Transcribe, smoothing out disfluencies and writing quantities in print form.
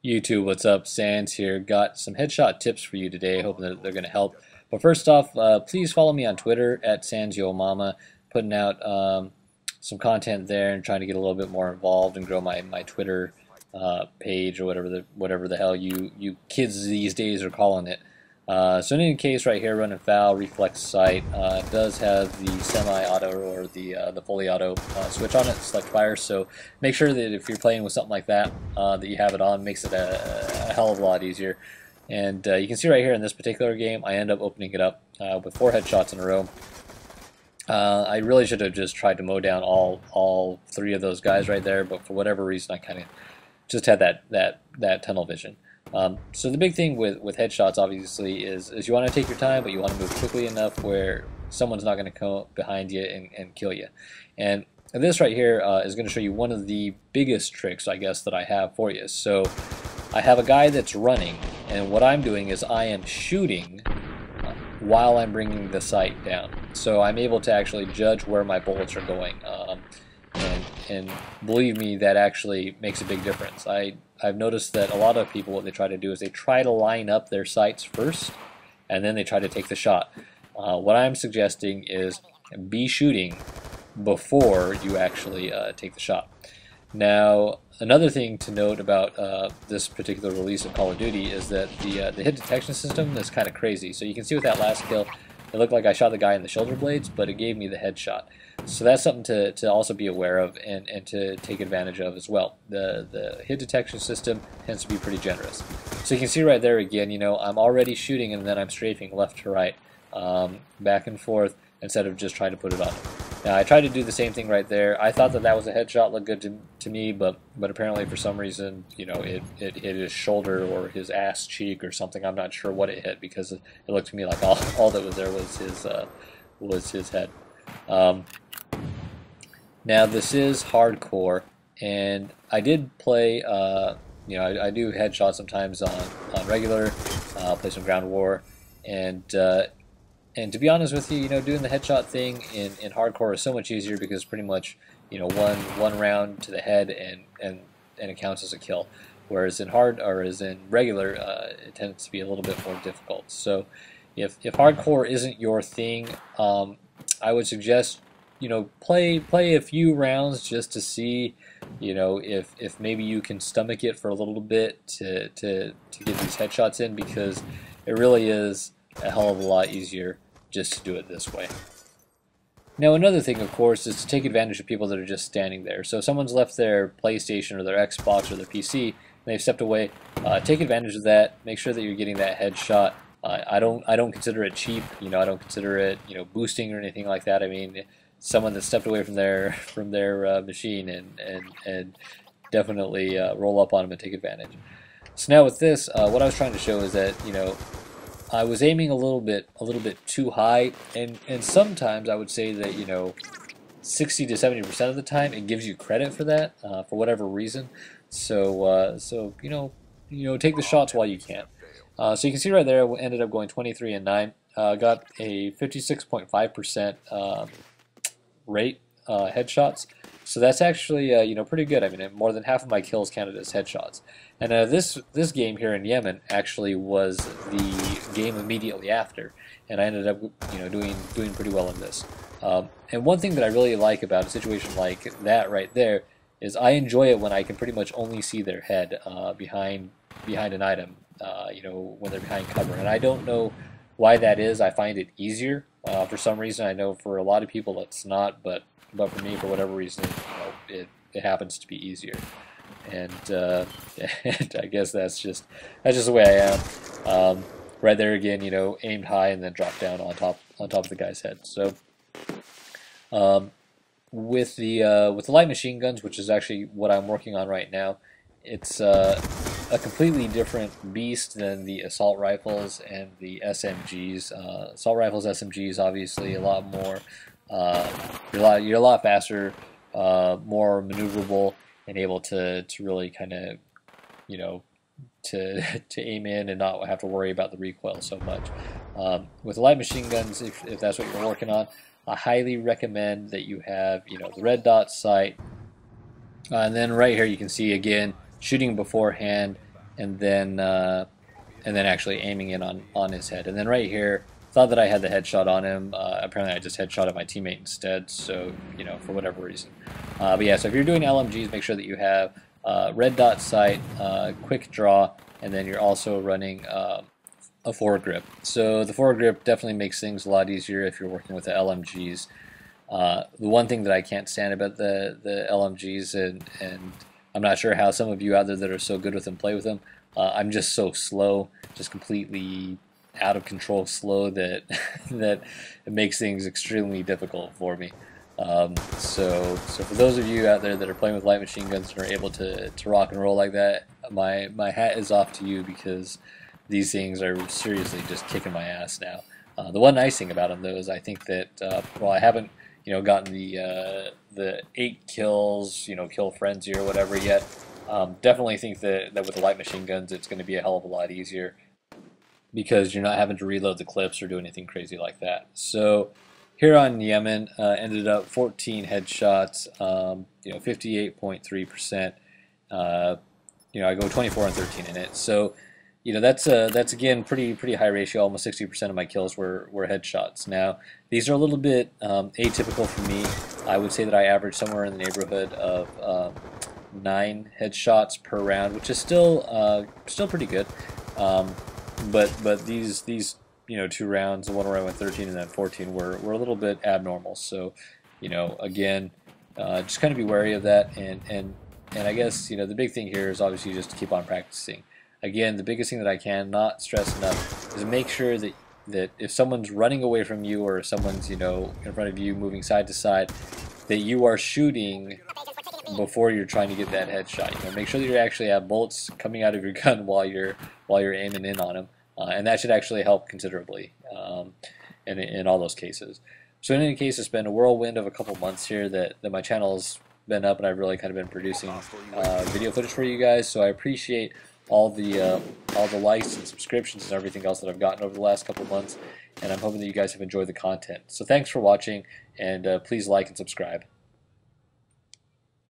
YouTube, what's up? Sandz here. Got some headshot tips for you today, hoping that they're going to help. But first off, please follow me on Twitter at SandzYoMama, putting out some content there and trying to get a little bit more involved and grow my Twitter page or whatever the hell you kids these days are calling it. So in any case, right here, running foul, reflex sight, does have the semi-auto or the fully auto switch on it, select fire. So make sure that if you're playing with something like that, that you have it on. Makes it a hell of a lot easier. And you can see right here in this particular game, I end up opening it up with 4 headshots in a row. I really should have just tried to mow down all 3 of those guys right there, but for whatever reason, I kind of just had that tunnel vision. So the big thing with headshots, obviously, is you want to take your time, but you want to move quickly enough where someone's not going to come behind you and kill you. And this right here is going to show you one of the biggest tricks, I guess, that I have for you. So I have a guy that's running, and what I'm doing is I am shooting while I'm bringing the sight down. So I'm able to actually judge where my bullets are going. And believe me, that actually makes a big difference. I've noticed that a lot of people, what they try to do is they try to line up their sights first, and then they try to take the shot. What I'm suggesting is be shooting before you actually take the shot. Now, another thing to note about this particular release of Call of Duty is that the hit detection system is kind of crazy. So you can see with that last kill, it looked like I shot the guy in the shoulder blades, but it gave me the headshot. So that's something to also be aware of and to take advantage of as well. The hit detection system tends to be pretty generous. So you can see right there again, you know, I'm already shooting and then I'm strafing left to right, back and forth, instead of just trying to put it on. Now I tried to do the same thing right there. I thought that was a headshot, looked good to me, but apparently for some reason, you know, it hit his shoulder or his ass cheek or something. I'm not sure what it hit because it looked to me like all that was there was his head. Now this is hardcore, and I did play. You know, I do headshots sometimes on regular, play some ground war, and to be honest with you, you know, doing the headshot thing in hardcore is so much easier because pretty much, you know, one round to the head and it counts as a kill. Whereas in regular, it tends to be a little bit more difficult. So if hardcore isn't your thing, I would suggest, you know, play a few rounds just to see, you know, if maybe you can stomach it for a little bit to get these headshots in, because it really is a hell of a lot easier just to do it this way. Now another thing, of course, is to take advantage of people that are just standing there. So if someone's left their PlayStation or their Xbox or their PC and they've stepped away, take advantage of that. Make sure that you're getting that headshot. I don't consider it cheap. You know, I don't consider it, you know, boosting or anything like that. I mean, someone that stepped away from their machine and definitely roll up on them and take advantage. So now with this, what I was trying to show is that, you know, I was aiming a little bit too high, and sometimes I would say that, you know, 60 to 70% of the time it gives you credit for that for whatever reason. So you know, take the shots while you can. So you can see right there, I ended up going 23 and 9. Got a 56.5% rate headshots. So that's actually you know, pretty good. I mean, more than half of my kills counted as headshots. And this game here in Yemen actually was the game immediately after, and I ended up, you know, doing pretty well in this. And one thing that I really like about a situation like that right there is I enjoy it when I can pretty much only see their head behind an item. You know, when they're behind cover, and I don't know why that is. I find it easier for some reason. I know for a lot of people it's not, but for me, for whatever reason, you know, it happens to be easier. And, and I guess that's just the way I am. Right there again, you know, aimed high and then dropped down on top of the guy's head. So with the light machine guns, which is actually what I'm working on right now, it's a completely different beast than the assault rifles and the SMGs. Assault rifles, SMGs, obviously a lot more. You're a lot faster, more maneuverable, and able to really kind of, you know, to aim in and not have to worry about the recoil so much. With light machine guns, if that's what you're working on, I highly recommend that you have, you know, the red dot sight, and then right here you can see again shooting beforehand and then actually aiming in on his head. And then right here, thought that I had the headshot on him. Apparently I just headshotted my teammate instead, so, you know, for whatever reason. But yeah, so if you're doing LMGs, make sure that you have red dot sight, quick draw, and then you're also running a foregrip. So the foregrip definitely makes things a lot easier if you're working with the LMGs. The one thing that I can't stand about the LMGs, and I'm not sure how some of you out there that are so good with them play with them, I'm just so slow, just completely out of control slow that that it makes things extremely difficult for me. So for those of you out there that are playing with light machine guns and are able to rock and roll like that, my hat is off to you, because these things are seriously just kicking my ass now. The one nice thing about them though is I think that while I haven't gotten the 8 kills, kill frenzy or whatever yet, definitely think that with the light machine guns it's going to be a hell of a lot easier, because you're not having to reload the clips or do anything crazy like that. So here on Yemen, ended up 14 headshots, 58.3%. I go 24 and 13 in it. So that's again pretty high ratio. Almost 60% of my kills were headshots. Now these are a little bit atypical for me. I would say that I average somewhere in the neighborhood of 9 headshots per round, which is still pretty good. But these 2 rounds, the one where I went 13 and then 14, were a little bit abnormal. So again, just kind of be wary of that, and I guess the big thing here is obviously just to keep on practicing. Again, the biggest thing that I cannot stress enough is make sure that if someone's running away from you, or someone's in front of you moving side to side, that you are shooting before you're trying to get that headshot. Make sure that you actually have bullets coming out of your gun while you're aiming in on them, and that should actually help considerably in all those cases. So in any case, it's been a whirlwind of a couple months here that my channel's been up, and I've really kind of been producing video footage for you guys. So I appreciate all the likes and subscriptions and everything else that I've gotten over the last couple months, and I'm hoping that you guys have enjoyed the content. So thanks for watching, and please like and subscribe.